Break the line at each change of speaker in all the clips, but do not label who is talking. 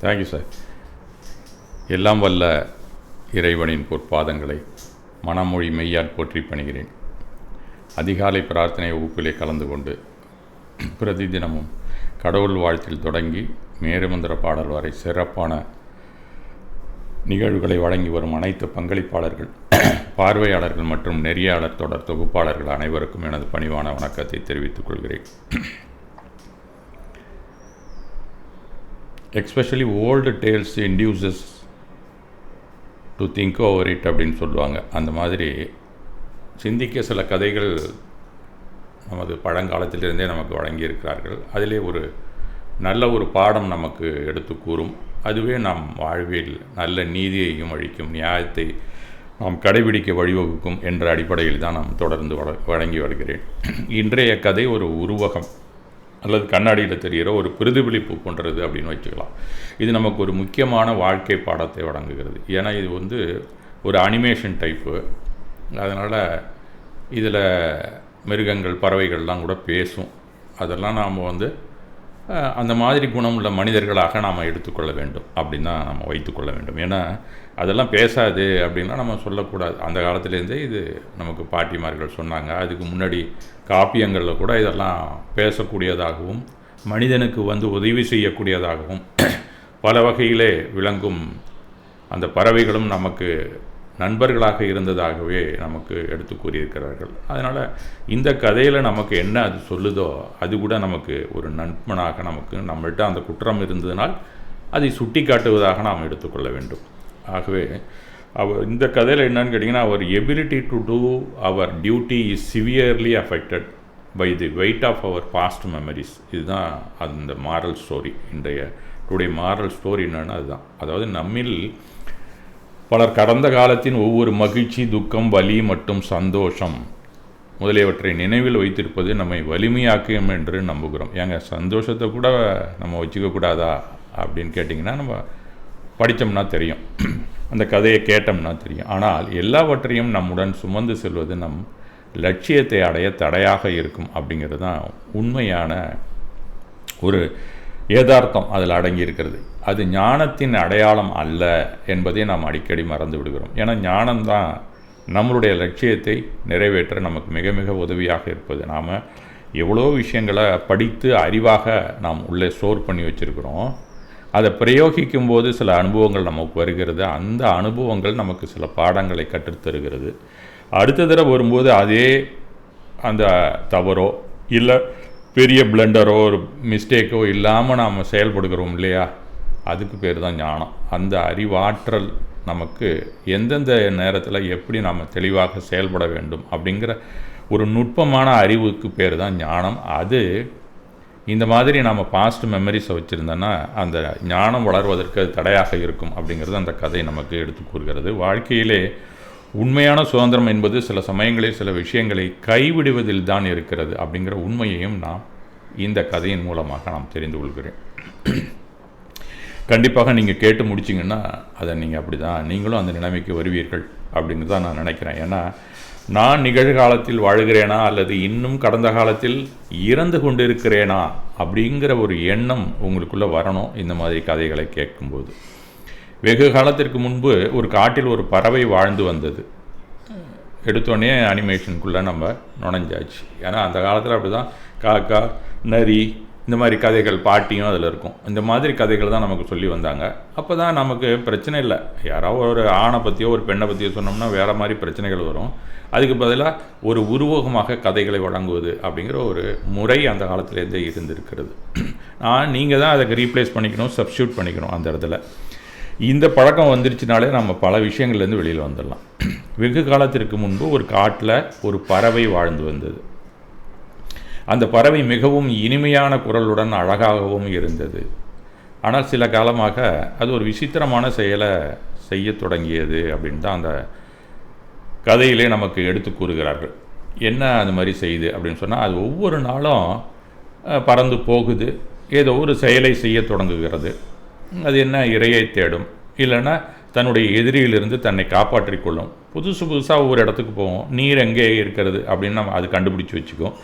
Thank you sir. எல்லாம் வல்ல இறைவனின் பொற்பாதங்களை மனமொழி மெய்யால் போற்றி பணிகிறேன். அதிகாலை பிரார்த்தனை வகுப்பிலே கலந்து கொண்டு பிரதிதினமும் கடவுள் வாழ்த்தில் தொடங்கி மேருமந்திர பாடல் வரை சிறப்பான நிகழ்வுகளை வழங்கி வரும் அனைத்து பங்களிப்பாளர்கள், பார்வையாளர்கள் மற்றும் நெறியாளர் தொடர் தொகுப்பாளர்கள் அனைவருக்கும் எனது பணிவான வணக்கத்தை தெரிவித்துக் கொள்கிறேன். Especially old tales induces to think over it அப்படின்னு சொல்லுவாங்க. அந்த மாதிரி சிந்திக்க சில கதைகள் நமது பழங்காலத்திலிருந்தே நமக்கு வழங்கியிருக்கிறார்கள். அதிலே ஒரு நல்ல ஒரு பாடம் நமக்கு எடுத்து கூறும். அதுவே நம் வாழ்வில் நல்ல நீதியையும் அளிக்கும், நியாயத்தை நாம் கடைபிடிக்க வழிவகுக்கும் என்ற அடிப்படையில் தான் நாம் தொடர்ந்து வழங்கி வருகிறேன். இன்றைய கதை ஒரு உருவகம் அல்லது கண்ணாடியில் தெரிகிற ஒரு பிரதிபலிப்பு போன்றது அப்படின்னு வச்சுக்கலாம். இது நமக்கு ஒரு முக்கியமான வாழ்க்கை பாடத்தை வழங்குகிறது. ஏன்னா இது ஒரு அனிமேஷன் டைப்பு. அதனால் இதில் மிருகங்கள், பறவைகள்லாம் கூட பேசும். அதெல்லாம் நாம் அந்த மாதிரி குணம் உள்ள மனிதர்களாக நாம் எடுத்துக்கொள்ள வேண்டும் அப்படின்னு தான் நம்ம வைத்துக்கொள்ள வேண்டும். ஏன்னா அதெல்லாம் பேசாது அப்படின்னா நம்ம சொல்லக்கூடாது. அந்த காலத்துலேருந்தே இது நமக்கு பாட்டிமார்கள் சொன்னாங்க. அதுக்கு முன்னாடி காப்பியங்களில் கூட இதெல்லாம் பேசக்கூடியதாகவும் மனிதனுக்கு உதவி செய்யக்கூடியதாகவும் பல வகையிலே விளங்கும் அந்த பறவைகளும் நமக்கு நண்பர்களாக இருந்ததாகவே நமக்கு எடுத்து கூறியிருக்கிறார்கள். அதனால் இந்த கதையில் நமக்கு என்ன அது சொல்லுதோ அது கூட நமக்கு ஒரு நண்பனாக நம்மள்கிட்ட அந்த குற்றம் இருந்ததுனால் அதை சுட்டி காட்டுவதாக நாம் எடுத்துக்கொள்ள வேண்டும். ஆகவே இந்த கதையில் என்னன்னு கேட்டிங்கன்னா, அவர் எபிலிட்டி டு டூ அவர் duty is severely affected by the weight of அவர் பாஸ்ட் மெமரிஸ். இதுதான் அந்த மாரல் ஸ்டோரி. இன்றைய டுடே மாரல் ஸ்டோரி என்னென்னா அதுதான். அதாவது நம்மில் பலர் கடந்த காலத்தின் ஒவ்வொரு மகிழ்ச்சி, துக்கம், வலி மற்றும் சந்தோஷம் முதலியவற்றை நினைவில் வைத்திருப்பது நம்மை வலிமையாக்கும் என்று நம்புகிறோம். ஏங்க, சந்தோஷத்தை கூட நம்ம வச்சுக்கக்கூடாதா அப்படின்னு கேட்டிங்கன்னா நம்ம படித்தோம்னா தெரியும், அந்த கதையை கேட்டோம்னா தெரியும். ஆனால் எல்லாவற்றையும் நம்முடன் சுமந்து செல்வது நம் லட்சியத்தை அடைய தடையாக இருக்கும் அப்படிங்கிறது தான் உண்மையான ஒரு யதார்த்தம் அதில் அடங்கியிருக்கிறது. அது ஞானத்தின் அடையாளம் அல்ல என்பதை நாம் அடிக்கடி மறந்து விடுகிறோம். ஏன்னா ஞானம்தான் நம்மளுடைய லட்சியத்தை நிறைவேற்ற நமக்கு மிக மிக உதவியாக இருப்பது. நாம் எவ்வளோ விஷயங்களை படித்து அறிவாக நாம் உள்ளே ஸ்டோர் பண்ணி வச்சுருக்கிறோம். அதை பிரயோகிக்கும் போது சில அனுபவங்கள் நமக்கு வருகிறது. அந்த அனுபவங்கள் நமக்கு சில பாடங்களை கற்றுத்தருகிறது. அடுத்த தடவை வரும்போது அதே அந்த தவறோ இல்லை பெரிய பிளண்டரோ ஒரு மிஸ்டேக்கோ இல்லாமல் நாம் செயல்படுகிறோம் இல்லையா, அதுக்கு பேர் தான் ஞானம். அந்த அறிவாற்றல் நமக்கு எந்தெந்த நேரத்தில் எப்படி நாம் தெளிவாக செயல்பட வேண்டும் அப்படிங்கிற ஒரு நுட்பமான அறிவுக்கு பேர் தான் ஞானம். அது இந்த மாதிரி நாம் பாஸ்ட் மெமரிஸை வச்சுருந்தோன்னா அந்த ஞானம் வளர்வதற்கு அது தடையாக இருக்கும் அப்படிங்கிறது அந்த கதை நமக்கு எடுத்து கூறுகிறது. வாழ்க்கையிலே உண்மையான சுதந்திரம் என்பது சில சமயங்களில் சில விஷயங்களை கைவிடுவதில் தான் இருக்கிறது அப்படிங்கிற உண்மையையும் நாம் இந்த கதையின் மூலமாக நாம் தெரிந்து கொள்கிறேன். கண்டிப்பாக நீங்கள் கேட்டு முடிச்சிங்கன்னா அதை நீங்கள் அப்படி தான் நீங்களும் அந்த நிலைமைக்கு வருவீர்கள் அப்படிங்கிறது தான் நான் நினைக்கிறேன். ஏன்னா நான் நிகழ்காலத்தில் வாழ்கிறேனா அல்லது இன்னும் கடந்த காலத்தில் இறந்து கொண்டு இருக்கிறேனா அப்படிங்கிற ஒரு எண்ணம் உங்களுக்குள்ளே வரணும் இந்த மாதிரி கதைகளை கேட்கும்போது. வெகு காலத்திற்கு முன்பு ஒரு காட்டில் ஒரு பறவை வாழ்ந்து வந்தது. எடுத்தோடனே அனிமேஷனுக்குள்ளே நம்ம நுழைஞ்சாச்சு. ஏன்னா அந்த காலத்தில் அப்படி தான் காக்கா, நரி, இந்த மாதிரி கதைகள் பாட்டியும் அதில் இருக்கும். இந்த மாதிரி கதைகள் தான் நமக்கு சொல்லி வந்தாங்க. அப்போ தான் நமக்கு பிரச்சனை இல்லை. யாராவது ஒரு ஆணை பற்றியோ ஒரு பெண்ணை பற்றியோ சொன்னோம்னா வேறு மாதிரி பிரச்சனைகள் வரும். அதுக்கு பதிலாக ஒரு உருவகமாக கதைகளை வழங்குவது அப்படிங்கிற ஒரு முறை அந்த காலத்துலேருந்தே இருந்திருக்கிறது. நீங்கள் தான் அதை ரீப்ளேஸ் பண்ணிக்கணும், சப்ஸ்டியூட் பண்ணிக்கணும். அந்த இடத்துல இந்த பழக்கம் வந்துருச்சுனாலே நம்ம பல விஷயங்கள்லேருந்து வெளியில் வந்துடலாம். வெகு காலத்திற்கு முன்பு ஒரு காட்டில் ஒரு பறவை வாழ்ந்து வந்தது. அந்த பறவை மிகவும் இனிமையான குரலுடன் அழகாகவும் இருந்தது. ஆனால் சில காலமாக அது ஒரு விசித்திரமான செயலை செய்ய தொடங்கியது அப்படின்னு தான் அந்த கதையிலே நமக்கு எடுத்து கூறுகிறார்கள். என்ன அது மாதிரி செய்யுது அப்படின்னு சொன்னால், அது ஒவ்வொரு நாளும் பறந்து போகுது, ஏதோ ஒரு செயலை செய்ய தொடங்குகிறது. அது என்ன, இரையை தேடும், இல்லைன்னா தன்னுடைய எதிரியிலிருந்து தன்னை காப்பாற்றிக் கொள்ளும். புதுசாக ஒவ்வொரு இடத்துக்கு போவோம். நீர் எங்கே இருக்கிறது அப்படின்னு நம்ம அது கண்டுபிடிச்சி வச்சுக்கும்.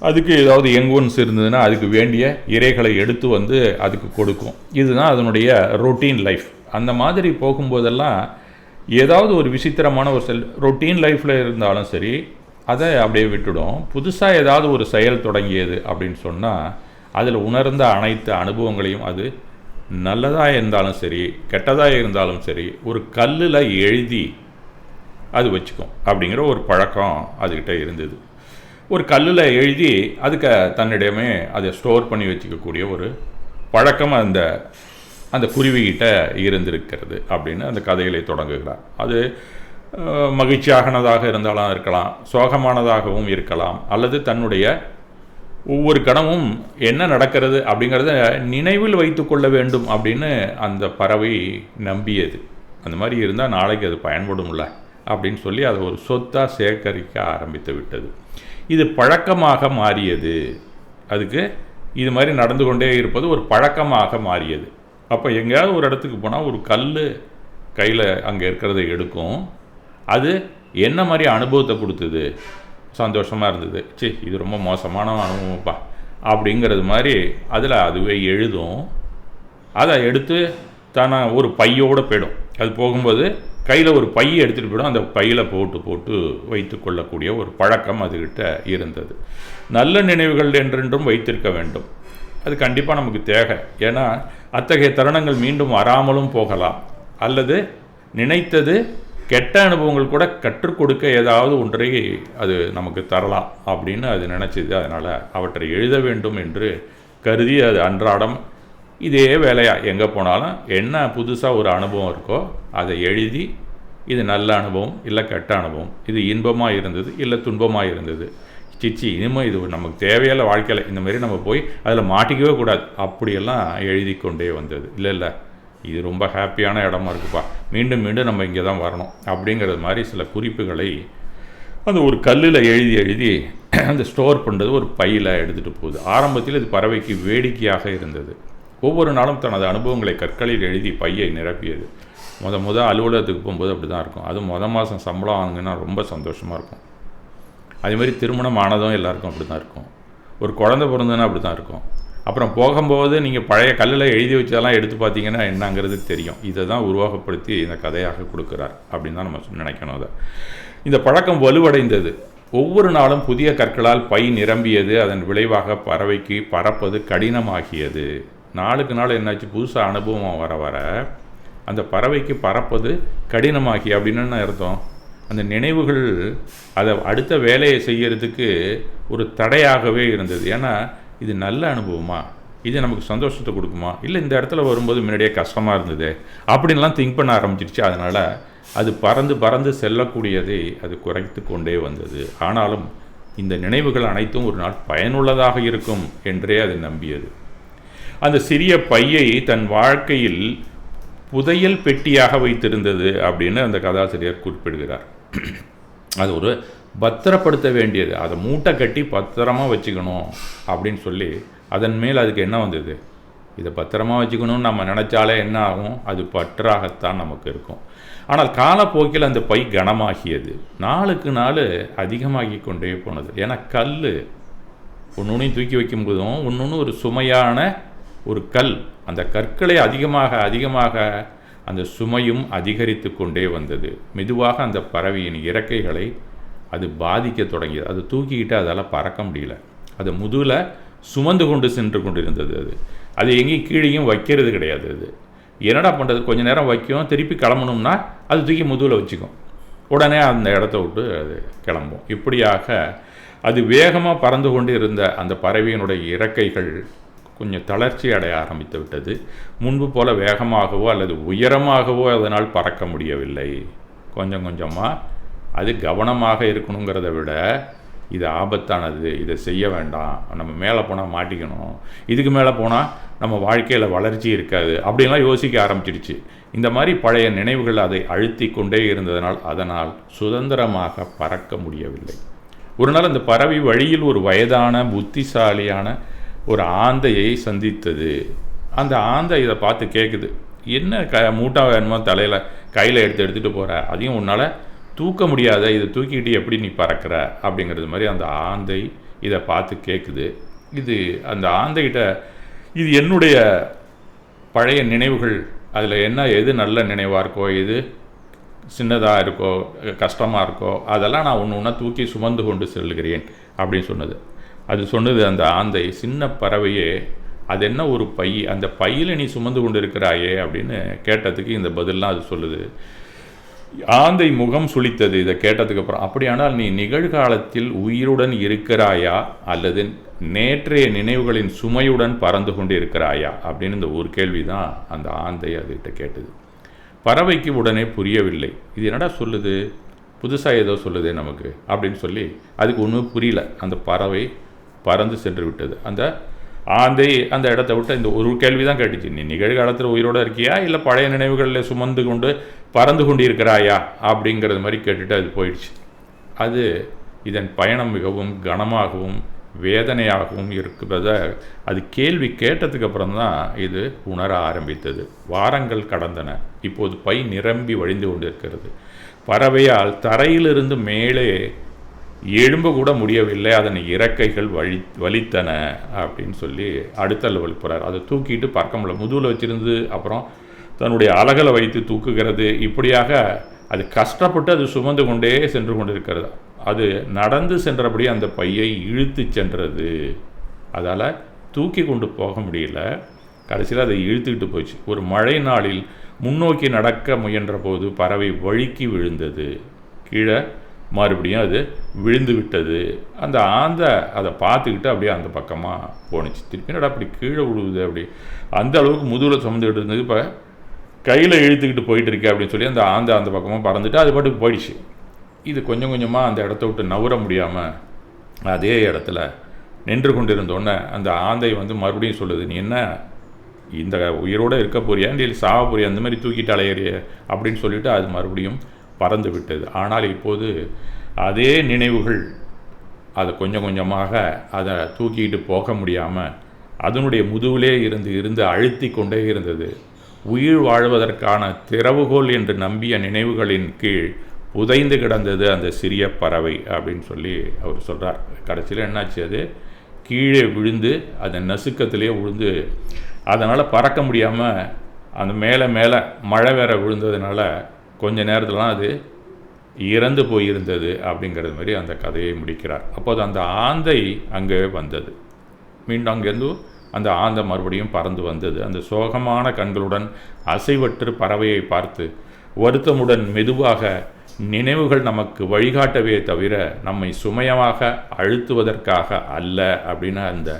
அதுக்கு ஏதாவது யங்ஒன்ஸ் இருந்ததுன்னா அதுக்கு வேண்டிய இரைகளை எடுத்து வந்து அதுக்கு கொடுக்கும். இதுதான் அதனுடைய ரொட்டீன் லைஃப். அந்த மாதிரி போகும்போதெல்லாம் ஏதாவது ஒரு விசித்திரமான ஒரு ரொட்டீன் லைஃப்பில் இருந்தாலும் சரி அதை அப்படியே விட்டுடும். புதுசாக ஏதாவது ஒரு செயல் தொடங்கியது அப்படின்னு சொன்னால் அதில் உணர்ந்த அனைத்து அனுபவங்களையும், அது நல்லதாக இருந்தாலும் சரி கெட்டதாக இருந்தாலும் சரி, ஒரு கல்லில் எழுதி அது வச்சுக்கும் அப்படிங்கிற ஒரு பழக்கம் அதுக்கிட்ட இருந்தது. ஒரு கல்லில் எழுதி அதுக்கு தன்னிடமே அதை ஸ்டோர் பண்ணி வச்சுக்கக்கூடிய ஒரு பழக்கம் அந்த குருவிகிட்ட இருந்திருக்கிறது அப்படின்னு அந்த கதைகளை தொடங்குகிறார். அது மகிழ்ச்சியாகனதாக இருந்தாலும் இருக்கலாம், சோகமானதாகவும் இருக்கலாம், அல்லது தன்னுடைய ஒவ்வொரு கணமும் என்ன நடக்கிறது அப்படிங்கிறத நினைவில் வைத்து கொள்ள வேண்டும் அப்படின்னு அந்த பறவை நம்பியது. அந்த மாதிரி இருந்தால் நாளைக்கு அது பயன்படும்ல அப்படின்னு சொல்லி அதை ஒரு சொத்தாக சேகரிக்க ஆரம்பித்து விட்டது. இது பழக்கமாக மாறியது. அதுக்கு இது மாதிரி நடந்து கொண்டே இருப்பது ஒரு பழக்கமாக மாறியது. அப்போ எங்கேயாவது ஒரு இடத்துக்கு போனால் ஒரு கல் கையில் அங்கே இருக்கிறத எடுக்கும். அது என்ன மாதிரி அனுபவத்தை கொடுத்தது, சந்தோஷமாக இருந்தது, இது ரொம்ப மோசமான அனுபவம்ப்பா அப்படிங்கிறது மாதிரி அதில் அதுவே எழுதும். அதை எடுத்து தானே ஒரு பையோடு போயிடும். அது போகும்போது கையில் ஒரு பையை எடுத்துகிட்டு போய்டும். அந்த பையில் போட்டு வைத்து கொள்ளக்கூடிய ஒரு பழக்கம் அதுக்கிட்ட இருந்தது. நல்ல நினைவுகள் என்றென்றும் வைத்திருக்க வேண்டும். அது கண்டிப்பாக நமக்கு தேவை. ஏன்னா அத்தகைய தருணங்கள் மீண்டும் வராமலும் போகலாம், அல்லது நினைத்தது கெட்ட அனுபவங்கள் கூட கற்றுக் கொடுக்க ஏதாவது ஒன்றை அது நமக்கு தரலாம் அப்படின்னு அது நினச்சிது. அதனால் அவற்றை எழுத வேண்டும் என்று கருதி அது அன்றாடம் இதே வேலையாக எங்கே போனாலும் என்ன புதுசாக ஒரு அனுபவம் இருக்கோ அதை எழுதி, இது நல்ல அனுபவம் இல்லை கெட்ட அனுபவம், இது இன்பமாக இருந்தது இல்லை துன்பமாக இருந்தது, இனிமேல் இது நமக்கு தேவையில்லை வாழ்க்கையில், இந்த மாதிரி நம்ம போய் அதில் மாட்டிக்கவே கூடாது அப்படியெல்லாம் எழுதி கொண்டே வந்தது. இல்லை இது ரொம்ப ஹாப்பியான இடமா இருக்குப்பா, மீண்டும் மீண்டும் நம்ம இங்கே தான் வரணும் அப்படிங்கிறது மாதிரி சில குறிப்புகளை அந்த ஒரு கல்லில் எழுதி அந்த ஸ்டோர் பண்ணுறது ஒரு பையில் எடுத்துகிட்டு போகுது. ஆரம்பத்தில் இது பறவைக்கு வேடிக்கையாக இருந்தது. ஒவ்வொரு நாளும் தனது அனுபவங்களை கற்களில் எழுதி பையை நிரப்பியது. முத அலுவலகத்துக்கு போகும்போது அப்படி தான் இருக்கும். அதுவும் மாதம் சம்பளம் வாங்குங்கன்னா ரொம்ப சந்தோஷமாக இருக்கும். அதேமாதிரி திருமணம் ஆனதும் எல்லாருக்கும் அப்படி தான் இருக்கும். ஒரு குழந்தை பிறந்ததுன்னா அப்படி தான் இருக்கும். அப்புறம் போகும்போது நீங்கள் பழைய கல்லில் எழுதி வச்சதெல்லாம் எடுத்து பார்த்தீங்கன்னா என்னங்கிறது தெரியும். இதை தான் உருவகப்படுத்தி இந்த கதையாக கொடுக்குறார் அப்படின்னு தான் நம்ம நினைக்கணும். அதை இந்த பழக்கம் வலுவடைந்தது. ஒவ்வொரு நாளும் புதிய கற்களால் பை நிரம்பியது. அதன் விளைவாக பறவைக்கு பறப்பது கடினமாகியது. நாளுக்கு நாள் என்னாச்சு, புதுசாக அனுபவம் வர அந்த பறவைக்கு பறப்பது கடினமாகி அப்படின்னு என்ன அர்த்தம், அந்த நினைவுகள் அதை அடுத்த வேலையை செய்யறதுக்கு ஒரு தடையாகவே இருந்தது. ஏன்னா இது நல்ல அனுபவமா, இது நமக்கு சந்தோஷத்தை கொடுக்குமா, இல்லை இந்த இடத்துல வரும்போது முன்னாடியே கஷ்டமாக இருந்தது அப்படின்லாம் திங்க் பண்ண ஆரம்பிச்சிருச்சு. அதனால் அது பறந்து செல்லக்கூடியதை அது குறைத்து கொண்டே வந்தது. ஆனாலும் இந்த நினைவுகள் அனைத்தும் ஒரு நாள் பயனுள்ளதாக இருக்கும் என்றே அது நம்பியது. அந்த சிறிய பையை தன் வாழ்க்கையில் புதையல் பெட்டியாக வைத்திருந்தது அப்படின்னு அந்த கதாசிரியர் குறிப்பிடுகிறார். அது ஒரு பத்திரப்படுத்த வேண்டியது, அதை மூட்டை கட்டி பத்திரமாக வச்சுக்கணும் அப்படின்னு சொல்லி அதன் மேல் அதுக்கு என்ன வந்தது, இதை பத்திரமாக வச்சுக்கணும்னு நம்ம நினச்சாலே என்ன ஆகும், அது பற்றாகத்தான் நமக்கு இருக்கும். ஆனால் காலப்போக்கில் அந்த பை கனமாகியது. நாளுக்கு நாள் அதிகமாகி கொண்டே போனது. ஏன்னா கல் ஒன்று தூக்கி வைக்கும்போதும் ஒன்று ஒரு சுமையான ஒரு கல், அந்த கற்களை அதிகமாக அந்த சுமையும் அதிகரித்து கொண்டே வந்தது. மெதுவாக அந்த பறவையின் இறக்கைகளை அது பாதிக்க தொடங்கியது. அது தூக்கிக்கிட்டு அதால் பறக்க முடியல. அது முதுகில் சுமந்து கொண்டு சென்று கொண்டிருந்தது. அது எங்கேயும் கீழேயும் வைக்கிறது கிடையாது. அது என்னடா பண்ணுறது, கொஞ்சம் நேரம் வைக்கும், திருப்பி கிளம்பணும்னா அது தூக்கி முதுகில் வச்சுக்கும், உடனே அந்த இடத்த விட்டு அது கிளம்பும். இப்படியாக அது வேகமாக பறந்து கொண்டு இருந்த அந்த பறவையினுடைய இறக்கைகள் கொஞ்சம் தளர்ச்சி அடைய ஆரம்பித்து விட்டது. முன்பு போல வேகமாகவோ அல்லது உயரமாகவோ அதனால் பறக்க முடியவில்லை. கொஞ்சமாக அது கவனமாக இருக்கணுங்கிறத விட இது ஆபத்தானது, இதை செய்ய வேண்டாம், நம்ம மேலே போனால் மாட்டிக்கணும், இதுக்கு மேலே போனால் நம்ம வாழ்க்கையில் வளர்ச்சி இருக்காது அப்படின்லாம் யோசிக்க ஆரம்பிச்சிடுச்சு. இந்த மாதிரி பழைய நினைவுகள் அதை அழுத்தி கொண்டே இருந்ததனால் அதனால் சுதந்திரமாக பறக்க முடியவில்லை. ஒரு நாள் அந்த பறவை வழியில் ஒரு வயதான புத்திசாலியான ஒரு ஆந்தையை சந்தித்தது. அந்த ஆந்தை இதை பார்த்து கேட்குது, என்ன மூட்டா வேணுமோ தலையில் கையில் எடுத்துகிட்டு போகிற, அதையும் உன்னால் தூக்க முடியாத, இதை தூக்கிக்கிட்டு எப்படி நீ பறக்கிற அப்படிங்கிறது மாதிரி அந்த ஆந்தை இதை பார்த்து கேட்குது. இது அந்த ஆந்தைகிட்ட இது என்னுடைய பழைய நினைவுகள், அதில் எது நல்ல நினைவாக இருக்கோ, எது சின்னதாக இருக்கோ, கஷ்டமாக இருக்கோ, அதெல்லாம் நான் ஒன்று ஒன்றா தூக்கி சுமந்து கொண்டு செல்கிறேன் அப்படின்னு சொன்னது. அது சொன்னது அந்த ஆந்தை, சின்ன பறவையே, அது என்ன ஒரு பை, அந்த பையில் நீ சுமந்து கொண்டு இருக்கிறாயே அப்படின்னு கேட்டதுக்கு இந்த பதிலெலாம் அது சொல்லுது. ஆந்தை முகம் சுளித்தது இதை கேட்டதுக்கப்புறம். அப்படியானால் நீ நிகழ்காலத்தில் உயிருடன் இருக்கிறாயா அல்லது நேற்றைய நினைவுகளின் சுமையுடன் பறந்து கொண்டு இருக்கிறாயா அப்படின்னு இந்த ஒரு கேள்வி தான் அந்த ஆந்தை அதுகிட்ட கேட்டது. பறவைக்கு உடனே புரியவில்லை. இது என்னடா சொல்லுது, புதுசாக ஏதோ சொல்லுது நமக்கு அப்படின்னு சொல்லி அதுக்கு ஒன்றும் புரியல. அந்த பறவை பறந்து சென்று விட்டது. அந்த ஆந்தை அந்த இடத்த விட்டு இந்த ஒரு கேள்வி தான் கேட்டுச்சு, நீ நிகழ்காலத்தில் உயிரோடு இருக்கியா இல்லை பழைய நினைவுகளில் சுமந்து கொண்டு பறந்து கொண்டு இருக்கிறாயா அப்படிங்கிறது மாதிரி கேட்டுட்டு அது போயிடுச்சு. அது இதன் பயணம் மிகவும் கனமாகவும் வேதனையாகவும் இருக்கிறத அது கேள்வி கேட்டதுக்கப்புறம் தான் இது உணர ஆரம்பித்தது. வாரங்கள் கடந்தன. இப்போது பை நிரம்பி வழிந்து கொண்டிருக்கிறது. பறவையால் தரையிலிருந்து மேலே எழும்ப கூட முடியவில்லை. அதன் இறக்கைகள் வலித்தன அப்படின்னு சொல்லி அடுத்த லெவல் போகிறார். அதை தூக்கிட்டு பறக்க முடியல. முதுகில் வச்சிருந்து அப்புறம் தன்னுடைய அலகலை வைத்து தூக்குகிறது. இப்படியாக அது கஷ்டப்பட்டு அது சுமந்து கொண்டே சென்று கொண்டிருக்கிறது. அது நடந்து சென்றபடி அந்த பையை இழுத்து சென்றது. அதால் தூக்கி கொண்டு போக முடியல. கடைசியில் அதை இழுத்துக்கிட்டு போச்சு. ஒரு மழை நாளில் முன்னோக்கி நடக்க முயன்ற போது பறவை வழுக்கி விழுந்தது. கீழே மறுபடியும் அது விழுந்து விட்டது. அந்த ஆந்தை அதை பார்த்துக்கிட்டு அப்படியே அந்த பக்கமாக போணுச்சு. திருப்பி என்னடா அப்படி கீழே விழுவுது, அப்படி அந்த அளவுக்கு முதுகில் சுமந்துக்கிட்டு இருந்தது, இப்போ கையில் இழுத்துக்கிட்டு போயிட்டு இருக்கே அப்படின்னு சொல்லி அந்த ஆந்தை அந்த பக்கமாக பறந்துட்டு அது பாட்டுக்கு போயிடுச்சு. இது கொஞ்சம் கொஞ்சமாக அந்த இடத்த விட்டு நவர முடியாமல் அதே இடத்துல நின்று கொண்டிருந்தோன்னே அந்த ஆந்தை மறுபடியும் சொல்லுது, நீ என்ன இந்த உயிரோடு இருக்க போறியா, இல்லை சாக போறியா, அந்த மாதிரி தூக்கிட்டு அலையிறிய அப்படின்னு சொல்லிவிட்டு அது மறுபடியும் பறந்து விட்டது. ஆனால் இப்போது அதே நினைவுகள் அதை கொஞ்சம் கொஞ்சமாக அதை தூக்கிட்டு போக முடியாமல் அதனுடைய முதுகிலே இருந்து அழுத்தி கொண்டே இருந்தது. உயிர் வாழ்வதற்கான திறவுகோல் என்று நம்பிய நினைவுகளின் கீழ் புதைந்து கிடந்தது அந்த சிறிய பறவை அப்படின்னு சொல்லி அவர் சொல்கிறார். கடைசியில் என்னாச்சு, அது கீழே விழுந்து அதன் நசுக்கத்திலே விழுந்து அதனால் பறக்க முடியாமல் அந்த மேலே மழை வேற விழுந்ததுனால கொஞ்ச நேரத்துலலாம் அது இறந்து போயிருந்தது அப்படிங்கிறது மாதிரி அந்த கதையை முடிக்கிறார். அப்போது அந்த ஆந்தை அங்கே வந்தது. மீண்டும் அங்கேருந்து அந்த ஆந்தை மறுபடியும் பறந்து வந்தது. அந்த சோகமான கண்களுடன் அசைவற்று பறவையை பார்த்து வருத்தமுடன் மெதுவாக, நினைவுகள் நமக்கு வழிகாட்டவே தவிர நம்மை சுமையமாக அழுத்துவதற்காக அல்ல அப்படின்னு அந்த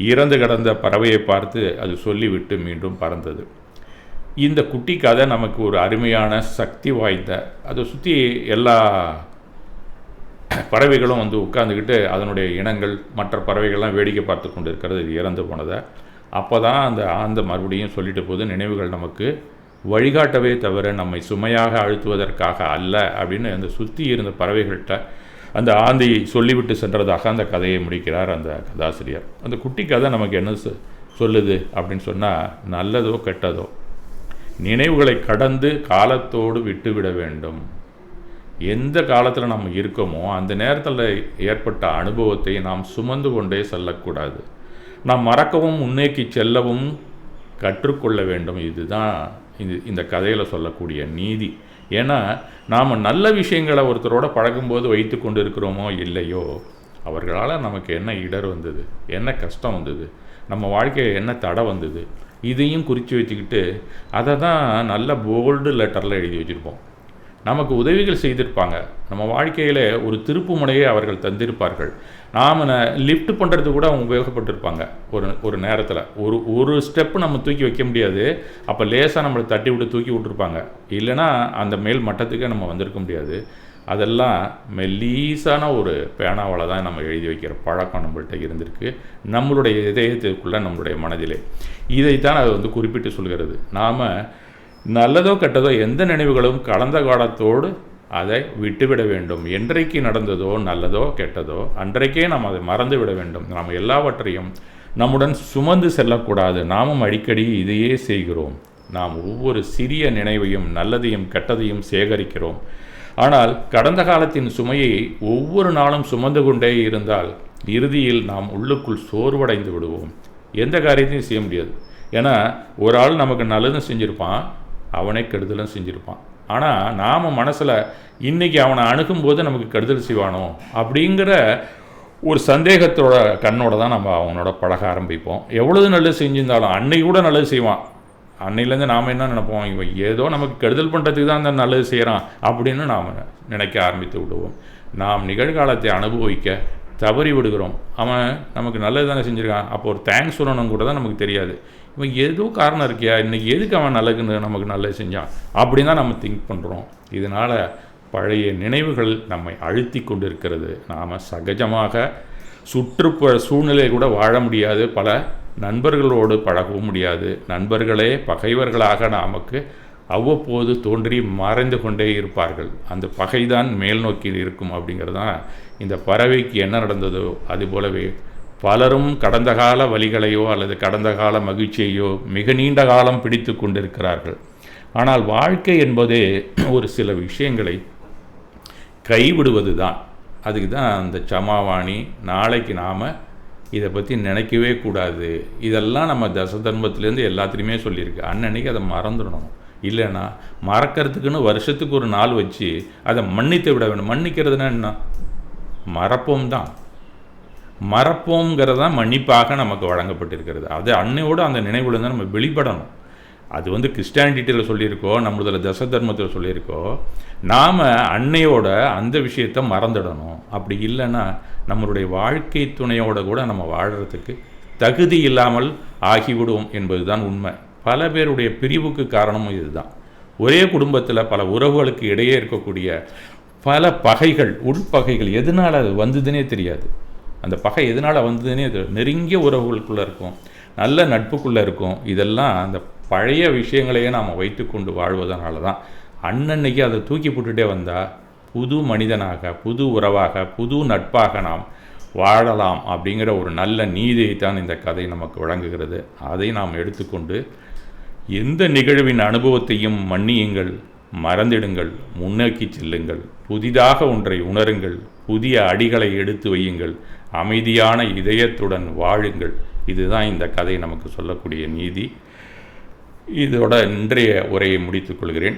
இறந்து கிடந்த பறவையை பார்த்து அது சொல்லிவிட்டு மீண்டும் பறந்தது. இந்த குட்டி கதை நமக்கு ஒரு அருமையான சக்தி வாய்ந்த, அதை சுற்றி எல்லா பறவைகளும் உட்கார்ந்துக்கிட்டு அதனுடைய இனங்கள் மற்ற பறவைகள்லாம் வேடிக்கை பார்த்து கொண்டு இருக்கிறது இது இறந்து போனதை. அப்போ தான் அந்த ஆந்தை மறுபடியும் சொல்லிட்ட போது, நினைவுகள் நமக்கு வழிகாட்டவே தவிர நம்மை சுமையாக அழுத்துவதற்காக அல்ல அப்படின்னு அந்த சுற்றி இருந்த பறவைகள்கிட்ட அந்த ஆந்தையை சொல்லிவிட்டு சென்றதாக அந்த கதையை முடிக்கிறார் அந்த கதாசிரியர். அந்த குட்டி கதை நமக்கு என்ன சொல்லுது அப்படின்னு சொன்னால், நல்லதோ கெட்டதோ நினைவுகளை கடந்து காலத்தோடு விட்டுவிட வேண்டும். எந்த காலத்தில் நம்ம இருக்கோமோ அந்த நேரத்தில் ஏற்பட்ட அனுபவத்தை நாம் சுமந்து கொண்டே செல்லக்கூடாது. நாம் மறக்கவும் முன்னேக்கி செல்லவும் கற்றுக்கொள்ள வேண்டும். இதுதான் இந்த கதையில் சொல்லக்கூடிய நீதி. ஏன்னா நாம் நல்ல விஷயங்களை ஒருத்தரோட பழகும்போது வைத்து கொண்டு இருக்கிறோமோ இல்லையோ, அவர்களால் நமக்கு என்ன இடர் வந்தது, என்ன கஷ்டம் வந்தது, நம்ம வாழ்க்கையில் என்ன தடை வந்தது, இதையும் குறித்து வச்சுக்கிட்டு அதை தான் நல்ல போல்டு லெட்டரில் எழுதி வச்சுருப்போம். நமக்கு உதவிகள் செய்திருப்பாங்க. நம்ம வாழ்க்கையில் ஒரு திருப்பு முனையை அவர்கள் தந்திருப்பார்கள். நாம் லிஃப்ட் பண்ணுறது கூட அவங்க உபயோகப்பட்டிருப்பாங்க. ஒரு நேரத்தில் ஒரு ஸ்டெப்பு நம்ம தூக்கி வைக்க முடியாது. அப்போ லேசாக நம்மளை தட்டி விட்டு தூக்கி விட்டுருப்பாங்க. இல்லைனா அந்த மேல் மட்டத்துக்கே நம்ம வந்திருக்க முடியாது. அதெல்லாம் மெல்லீஸான ஒரு பேனாவால் தான் நம்ம எழுதி வைக்கிற பழக்கம் நம்மள்கிட்ட இருந்திருக்கு, நம்மளுடைய இதயத்திற்குள்ளே, நம்மளுடைய மனதிலே. இதைத்தான் அது குறிப்பிட்டு சொல்கிறது. நாம் நல்லதோ கெட்டதோ எந்த நினைவுகளும் கடந்த காலத்தோடு அதை விட்டுவிட வேண்டும். என்றைக்கு நடந்ததோ நல்லதோ கெட்டதோ அன்றைக்கே நாம் அதை மறந்து விட வேண்டும். நாம் எல்லாவற்றையும் நம்முடன் சுமந்து செல்லக்கூடாது. நாமும் அடிக்கடி இதையே செய்கிறோம். நாம் ஒவ்வொரு சிறிய நினைவையும் நல்லதையும் கெட்டதையும் சேகரிக்கிறோம். ஆனால் கடந்த காலத்தின் சுமையை ஒவ்வொரு நாளும் சுமந்து கொண்டே இருந்தால் இறுதியில் நாம் உள்ளுக்குள் சோர்வடைந்து விடுவோம். எந்த காரியத்தையும் செய்ய முடியாது. ஏன்னா ஒரு ஆள் நமக்கு நல்லதும் செஞ்சுருப்பான், அவனே கெடுதலும் செஞ்சுருப்பான். ஆனால் நாம் மனசில் இன்றைக்கி அவனை அணுகும்போது நமக்கு கெடுதல் செய்வானோ அப்படிங்கிற ஒரு சந்தேகத்தோட கண்ணோட தான் நம்ம அவனோட பழக ஆரம்பிப்போம். எவ்வளவு நல்லது செஞ்சிருந்தாலும் அன்னைக்கு கூட நல்லது செய்வான். அன்னையிலேருந்து நாம் என்ன நினைப்போம், இவன் ஏதோ நமக்கு கெடுதல் பண்ணுறதுக்கு தான் அந்த நல்லது செய்கிறான் அப்படின்னு நாம் நினைக்க ஆரம்பித்து விடுவோம். நாம் நிகழ்காலத்தை அனுபவிக்க தவறி விடுகிறோம். அவன் நமக்கு நல்லது தானே செஞ்சுருக்கான், அப்போ ஒரு தேங்க்ஸ் சொல்லணும் கூட தான் நமக்கு தெரியாது. இவன் ஏதோ காரணம் இருக்கியா, இன்றைக்கி எதுக்கு அவன் நல்லதுன்னு நமக்கு நல்லது செஞ்சான் அப்படின்னு தான் நம்ம திங்க் பண்ணுறோம். இதனால் பழைய நினைவுகள் நம்மை அழுத்தி கொண்டு இருக்கிறது. நாம் சகஜமாக சுற்றுப்புற சூழ்நிலை கூட வாழ முடியாது, பல நண்பர்களோடு பழகவும் முடியாது. நண்பர்களே பகைவர்களாக நமக்கு அவ்வப்போது தோன்றி மறைந்து கொண்டே இருப்பார்கள். அந்த பகைதான் மேல் நோக்கி இருக்கும். அப்படிங்கிறது தான் இந்த பறவைக்கு என்ன நடந்ததோ அதுபோலவே பலரும் கடந்த கால வலிகளையோ அல்லது கடந்த கால மகிழ்ச்சியையோ மிக நீண்ட காலம் பிடித்து கொண்டிருக்கிறார்கள். ஆனால் வாழ்க்கை என்பதே ஒரு சில விஷயங்களை கைவிடுவது தான். அதுக்கு தான் அந்த சமாவாணி, நாளைக்கு நாம் இதை பற்றி நினைக்கவே கூடாது, இதெல்லாம் நம்ம தசதர்மத்திலேருந்து எல்லாத்துலேயுமே சொல்லியிருக்கு. அன்னன்னைக்கு அதை மறந்துடணும். இல்லைன்னா மறக்கிறதுக்குன்னு வருஷத்துக்கு ஒரு நாள் வச்சு அதை மன்னித்து விட வேண்டும். மன்னிக்கிறதுனா என்ன, மறப்போம் தான். மறப்போங்கிறது தான் மன்னிப்பாக நமக்கு வழங்கப்பட்டிருக்கிறது. அது அன்னையோடு அந்த நினைவுல தான் நம்ம வெளிப்படணும். அது கிறிஸ்டியானிட்டியில் சொல்லியிருக்கோ, நம்மளதில் தச தர்மத்தில் சொல்லியிருக்கோ, நாம் அன்னையோட அந்த விஷயத்தை மறந்துடணும். அப்படி இல்லைன்னா நம்மளுடைய வாழ்க்கை துணையோட கூட நம்ம வாழறதுக்கு தகுதி இல்லாமல் ஆகிவிடுவோம் என்பது தான் உண்மை. பல பேருடைய பிரிவுக்கு காரணமும் இதுதான். ஒரே குடும்பத்தில் பல உறவுகளுக்கு இடையே இருக்கக்கூடிய பல பகைகள், உள்பகைகள் எதனால் அது வந்ததுன்னே தெரியாது. அந்த பகை எதனால் வந்ததுன்னே நெருங்கிய உறவுகளுக்குள்ளே இருக்கும், நல்ல நட்புக்குள்ளே இருக்கும். இதெல்லாம் அந்த பழைய விஷயங்களையே நாம் வைத்து கொண்டு வாழ்வதனால தான் அன்னன்னைக்கு அதை தூக்கி போட்டுகிட்டே வந்தால் புது மனிதனாக, புது உறவாக, புது நட்பாக நாம் வாழலாம் அப்படிங்கிற ஒரு நல்ல நீதியை தான் இந்த கதை நமக்கு வழங்குகிறது. அதை நாம் எடுத்துக்கொண்டு எந்த நிகழ்வின் அனுபவத்தையும் மன்னியுங்கள், மறந்திடுங்கள், முன்னோக்கி செல்லுங்கள், புதிதாக ஒன்றை உணருங்கள், புதிய அடிகளை எடுத்து வையுங்கள், அமைதியான இதயத்துடன் வாழுங்கள். இதுதான் இந்த கதை நமக்கு சொல்லக்கூடிய நீதி. இதோட இன்றைய உரையை முடித்துக் கொள்கிறேன்.